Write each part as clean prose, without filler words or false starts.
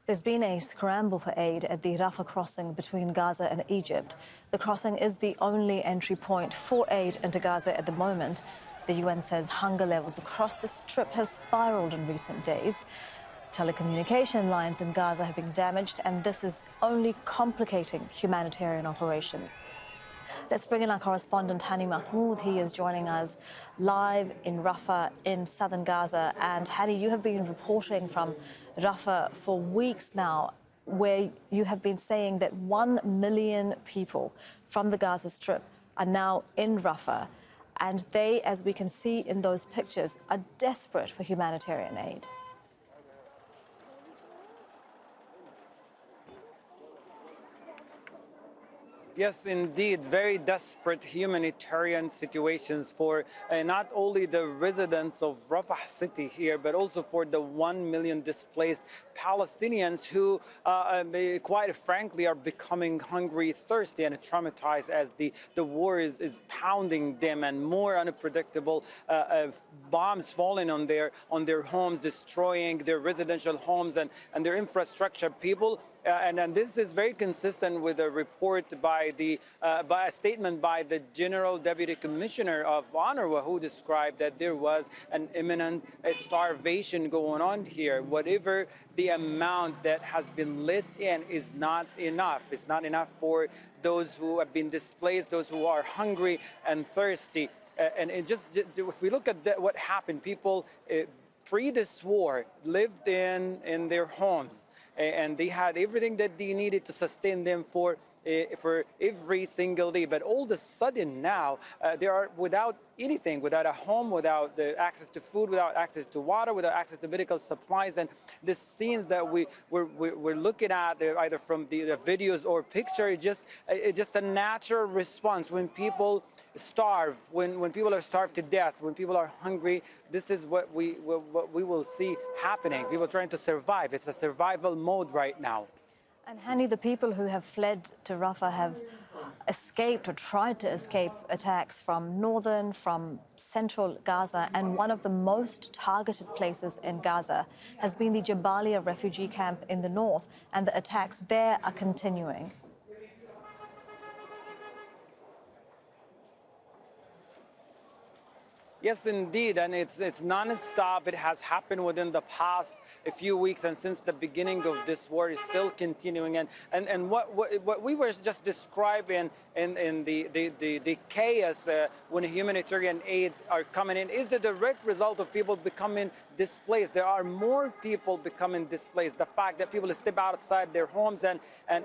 There's been a scramble for aid at the Rafah crossing between Gaza and Egypt. The crossing is the only entry point for aid into Gaza at the moment. The UN says hunger levels across the strip have spiraled in recent days. Telecommunication lines in Gaza have been damaged, and this is only complicating humanitarian operations. Let's bring in our correspondent, Hani Mahmoud. He is joining us live in Rafah in southern Gaza. And Hani, you have been reporting from Rafah for weeks now, where you have been saying that 1 million people from the Gaza Strip are now in Rafah. And they, as we can see in those pictures, are desperate for humanitarian aid. Yes, indeed, very desperate humanitarian situations for not only the residents of Rafah city here, but also for the 1 million displaced Palestinians who, quite frankly, are becoming hungry, thirsty, and traumatized as the war is pounding them, and more unpredictable bombs falling on their homes, destroying their residential homes and their infrastructure. People. And this is very consistent with a report by a statement by the General Deputy Commissioner of UNRWA, who described that there was an imminent starvation going on here. Whatever the amount that has been let in is not enough. It's not enough for those who have been displaced, those who are hungry and thirsty. And if we look at what happened, people pre this war lived in their homes, and they had everything that they needed to sustain them for every single day. But all of a sudden now, they are without anything, without a home, without access to food, without access to water, without access to medical supplies. And the scenes that we're looking at, either from the videos or picture, it's just a natural response when people starve, when people are starved to death, when people are hungry. This is what we will see happening. People trying to survive. It's a survival mode right now. And Hani, the people who have fled to Rafah have escaped or tried to escape attacks from northern, from central Gaza, and one of the most targeted places in Gaza has been the Jabalia refugee camp in the north, and the attacks there are continuing. Yes, indeed, and it's non-stop. It has happened within the past few weeks, and since the beginning of this war is still continuing. And what we were just describing in the chaos when humanitarian aid are coming in is the direct result of people becoming displaced. There are more people becoming displaced. The fact that people step outside their homes and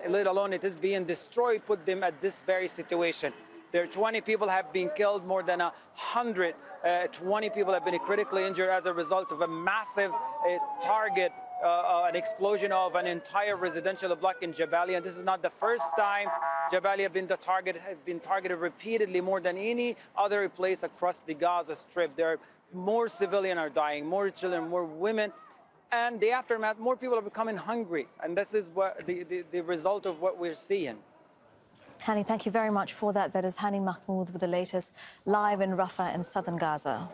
let alone it is being destroyed put them at this very situation. There are 20 people have been killed, more than 120 people have been critically injured as a result of a massive target, an explosion of an entire residential block in Jabalia. And this is not the first time Jabalia has been targeted repeatedly, more than any other place across the Gaza Strip. There are more civilians are dying, more children, more women. And the aftermath, more people are becoming hungry. And this is what the result of what we're seeing. Hani, thank you very much for that. That is Hani Mahmoud with the latest live in Rafah in southern Gaza.